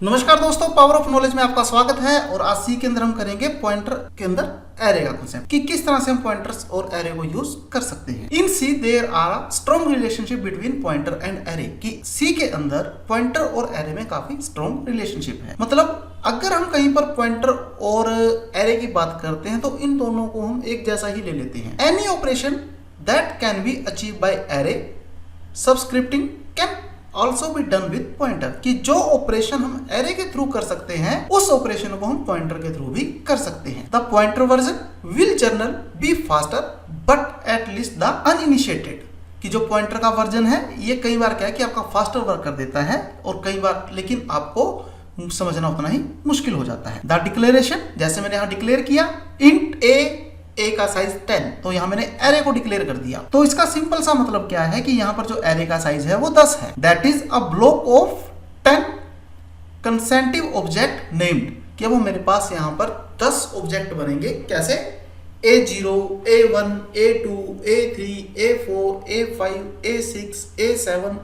नमस्कार दोस्तों, power of knowledge में आपका स्वागत है। और आज सी के अंदर हम करेंगे पॉइंटर के अंदर एरे का कॉन्सेप्ट कि किस तरह से हम पॉइंटर्स और एरे को यूज कर सकते हैं। In C there are a strong relationship between pointer and array कि सी के अंदर पॉइंटर और एरे में काफी स्ट्रॉन्ग रिलेशनशिप है। मतलब अगर हम कहीं पर पॉइंटर और एरे की बात करते हैं तो इन दोनों को हम एक जैसा ही ले लेते हैं। Any operation that can be achieve by array subscripting can also be done with pointer कि जो ऑपरेशन हम एरे के थ्रू कर सकते हैं उस ऑपरेशन को हम पॉइंटर के थ्रू भी कर सकते हैं। The pointer version will general be faster but at least the uninitiated कि जो पॉइंटर का वर्जन है ये कई बार क्या है कि आपका फास्टर वर्क कर देता है और कई बार लेकिन आपको समझना उतना ही मुश्किल हो जाता है। द डिक्लेरेशन, जैसे मैंने यहाँ डिक्लेयर किया इंट ए का साइज 10, तो यहां मैंने एरे को डिक्लेयर कर दिया। तो इसका सिंपल सा मतलब क्या है कि यहां पर जो एरे का साइज है वो 10 है। That is a block of 10 consecutive object named कि अब मेरे पास यहां पर 10 ऑब्जेक्ट बनेंगे। कैसे? A0, A1, A2, A3, A4, A5, A6, A7,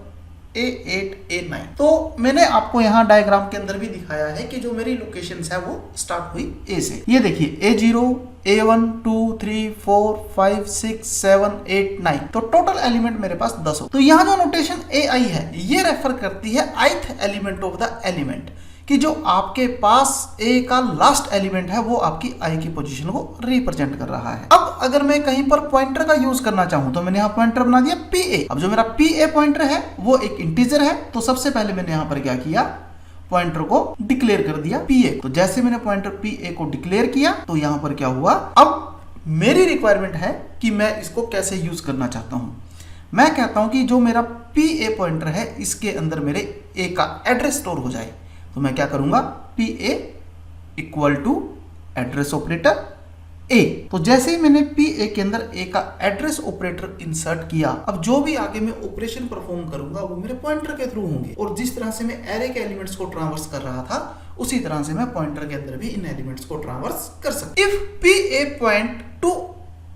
A8, A9। तो मैंने आपको यहाँ डायग्राम के अंदर भी दिखाया है कि जो मेरी लोकेशंस है वो स्टार्ट हुई A से। ये देखिए A0, A1, 2, 3, 4, 5, 6, 7, 8, 9। तो टोटल एलिमेंट मेरे पास 10 हो। तो यहाँ जो नोटेशन AI है ये रेफर करती है ith element of the element कि जो आपके पास A का लास्ट एलिमेंट है वो आपकी I की पोजीशन को रिप्रेजेंट कर रहा है। अब अगर मैं कहीं पर पॉइंटर का यूज करना चाहूं तो मैंने यहाँ पॉइंटर बना दिया PA। अब जो मेरा PA पॉइंटर है वो एक इंटीजर है, तो सबसे पहले मैंने यहाँ पर क्या किया, पॉइंटर को डिक्लेयर कर दिया PA। तो जैसे मैंने पॉइंटर PA को डिक्लेयर किया तो यहाँ पर क्या हुआ, अब मेरी रिक्वायरमेंट है कि मैं इसको कैसे यूज करना चाहता हूं। मैं कहता हूं कि जो मेरा PA पॉइंटर है इसके अंदर मेरे A का एड्रेस स्टोर हो जाए। तो मैं क्या करूंगा, PA equal to address operator A। तो जैसे ही मैंने PA के अंदर A का एड्रेस ऑपरेटर इंसर्ट किया, अब जो भी आगे मैं ऑपरेशन परफॉर्म करूंगा वो मेरे पॉइंटर के थ्रू होंगे। और जिस तरह से मैं एरे के एलिमेंट्स को ट्रांसवर्स कर रहा था उसी तरह से मैं पॉइंटर के अंदर भी इन एलिमेंट्स को ट्रांसवर्स कर सकता हूं। If PA point two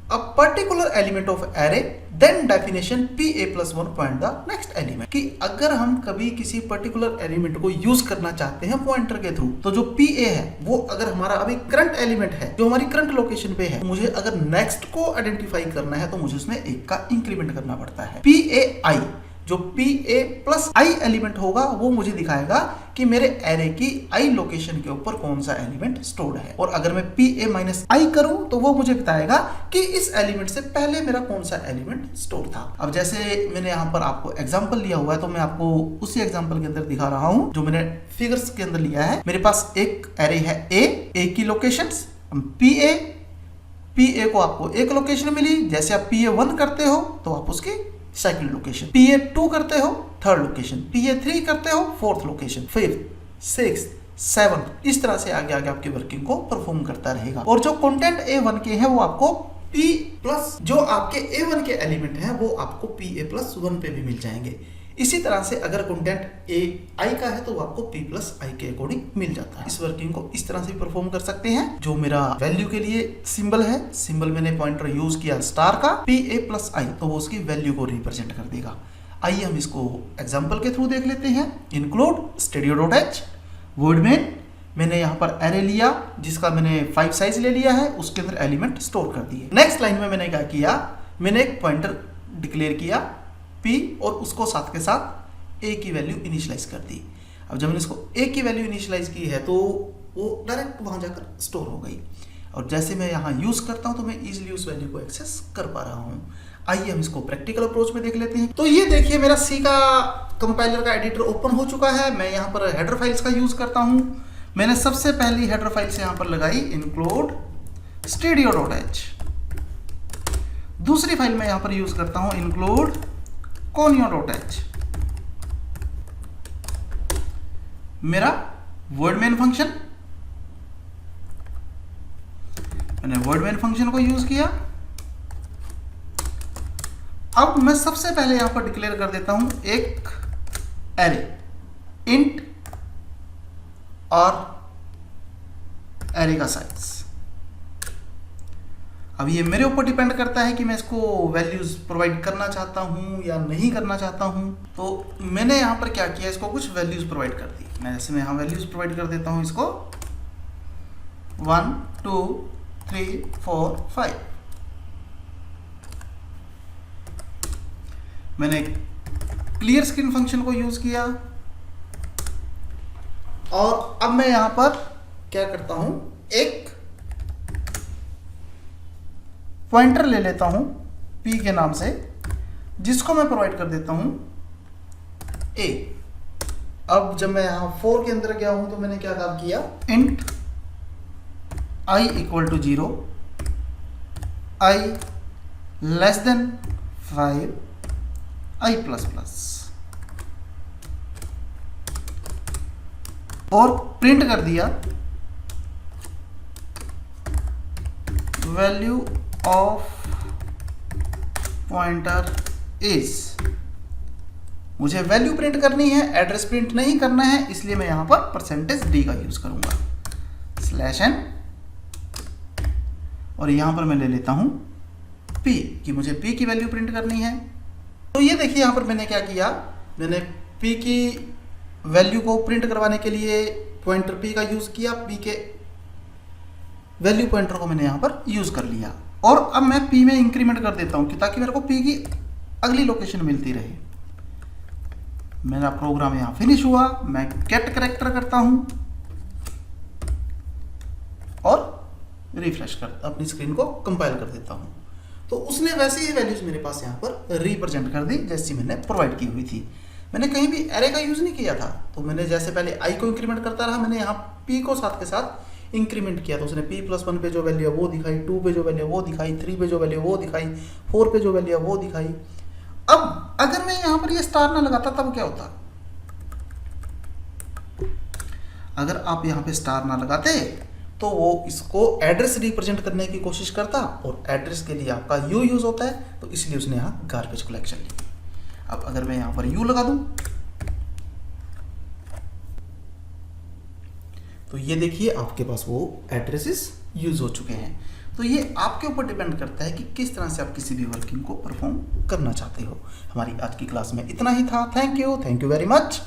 a particular element of array then definition PA plus 1 point the next element कि अगर हम कभी किसी पर्टिकुलर एलिमेंट को यूज करना चाहते हैं पॉइंटर के थ्रू तो जो PA है वो अगर हमारा अभी करंट एलिमेंट है जो हमारी करंट लोकेशन पे है, मुझे अगर नेक्स्ट को आइडेंटिफाई करना है तो मुझे उसमें एक का इंक्रीमेंट करना पड़ता है। PAI जो PA प्लस I एलिमेंट होगा वो मुझे दिखाएगा कि मेरे एरे की I लोकेशन के ऊपर कौन सा एलिमेंट स्टोर्ड है। और अगर मैं PA माइनस I करूं तो वो मुझे बताएगा कि इस एलिमेंट से पहले मेरा कौन सा एलिमेंट स्टोर था। अब जैसे मैंने यहाँ पर आपको एग्जांपल लिया हुआ है तो मैं आपको उसी एग्जांपल के अंदर दिखा रहा हूं जो मैंने फिगर्स के अंदर लिया है। मेरे पास एक एरे है A की लोकेशन PA को आपको एक लोकेशन मिली। जैसे आप PA1 करते हो तो आप उसकी सेकंड लोकेशन, PA2 करते हो थर्ड लोकेशन, PA3 करते हो fourth location, fifth, sixth, seventh, इस तरह से आगे आगे आपकी वर्किंग को परफॉर्म करता रहेगा। और जो कंटेंट A1 के हैं वो आपको P प्लस जो आपके A1 के एलिमेंट हैं वो आपको PA प्लस 1 पे भी मिल जाएंगे। इसी तरह से अगर कंटेंट AI का है तो वो आपको P प्लस I के अकॉर्डिंग मिल जाता है। इस वर्किंग को इस तरह से भी परफॉर्म कर सकते हैं। जो मेरा वैल्यू के लिए सिंबल है, सिंबल मैंने पॉइंटर यूज किया स्टार का PA प्लस I, तो वो उसकी वैल्यू को रिप्रेजेंट कर देगा। आइए हम इसको एग्जाम्पल के थ्रू देख लेते हैं। इंक्लूड stdio.h वर्ड में मैंने यहाँ पर एरे लिया जिसका मैंने 5 साइज ले लिया है, उसके अंदर एलिमेंट स्टोर कर दिए। नेक्स्ट लाइन में मैंने क्या किया, मैंने एक पॉइंटर डिक्लेयर किया P और उसको साथ के साथ A की वैल्यू इनिशियलाइज कर दी। अब जब मैंने इसको A की वैल्यू इनिशियलाइज की है तो वो डायरेक्ट वहां जाकर स्टोर हो गई। और जैसे मैं यहाँ यूज करता हूँ तो मैं इजीली उस वैल्यू को एक्सेस कर पा रहा हूँ। आइए हम इसको प्रैक्टिकल अप्रोच में देख लेते हैं। तो ये देखिए मेरा C का कंपाइलर का एडिटर ओपन हो चुका है। मैं यहाँ पर हेडर फाइल्स का यूज करता हूँ। मैंने सबसे पहली हेडर फाइल से यहाँ पर लगाई इंक्लूड stdio.h। दूसरी फाइल में यहाँ पर यूज करता हूँ इंक्लूड conio.h। मेरा वर्ड मेन फंक्शन, मैंने वर्ड मेन फंक्शन को यूज किया। अब मैं सबसे पहले यहां पर डिक्लेयर कर देता हूं एक एरे इंट और एरे का साइज। अब ये मेरे ऊपर डिपेंड करता है कि मैं इसको वैल्यूज प्रोवाइड करना चाहता हूँ या नहीं करना चाहता हूँ। तो मैंने यहाँ पर क्या किया, इसको कुछ वैल्यूज प्रोवाइड कर दी। मैं जैसे मैं यहाँ वैल्यूज प्रोवाइड कर देता हूँ इसको 1 2 3 4 5। मैंने क्लियर स्क्रीन फंक्शन को यूज किया और अब मैं यहां पर क्या करता हूं, एक पॉइंटर ले लेता हूं p के नाम से, जिसको मैं प्रोवाइड कर देता हूं a। अब जब मैं यहां 4 के अंदर गया हूं तो मैंने क्या काम किया, int I equal to 0, I less than 5, I plus plus, और प्रिंट कर दिया वैल्यू ऑफ पॉइंटर इज। मुझे वैल्यू प्रिंट करनी है, एड्रेस प्रिंट नहीं करना है, इसलिए मैं यहां पर %d का यूज करूंगा, /n, और यहां पर मैं ले लेता हूं p कि मुझे p की वैल्यू प्रिंट करनी है। तो ये देखिए यहां पर मैंने क्या किया, मैंने p की वैल्यू को प्रिंट करवाने के लिए पॉइंटर p का यूज किया, p के वैल्यू पॉइंटर को मैंने यहां पर यूज कर लिया, और अब मैं p में इंक्रीमेंट कर देता हूं ताकि मेरे को p की अगली लोकेशन मिलती रहे। मेरा प्रोग्राम यहां फिनिश हुआ, मैं गेट कैरेक्टर करता हूं और रिफ्रेश कर अपनी स्क्रीन को कंपाइल कर देता हूं, तो उसने वैसे ही वैल्यूज मेरे पास यहाँ पर रिप्रेजेंट कर दी जैसी मैंने प्रोवाइड की हुई थी। मैंने कहीं भी एरे का यूज नहीं किया था, तो मैंने जैसे पहले i को इंक्रीमेंट करता रहा, मैंने यहाँ p को साथ के साथ इंक्रीमेंट किया, तो उसने p+1 पे जो वैल्यू है वो दिखाई, 2 पे जो वैल्यू है वो दिखाई, 3 पे जो वैल्यू है वो दिखाई, 4 पे जो वैल्यू है वो दिखाई। अब अगर मैं यहाँ पर ये स्टार ना लगाता तब क्या होता, अगर आप यहाँ पे स्टार ना लगाते तो वो इसको एड्रेस रिप्रेजेंट करने की कोशिश करता, और एड्रेस के लिए आपका u यूज होता है, तो इसलिए उसने यहाँ गार्बेज कलेक्शन ली। अब अगर मैं यहाँ पर u लगा दूं तो ये देखिए आपके पास वो एड्रेसेस यूज हो चुके हैं। तो ये आपके ऊपर डिपेंड करता है कि किस तरह से आप किसी भी वर्किंग को परफॉर्म करना चाहते हो। हमारी आज की क्लास में इतना ही था। Thank you very much.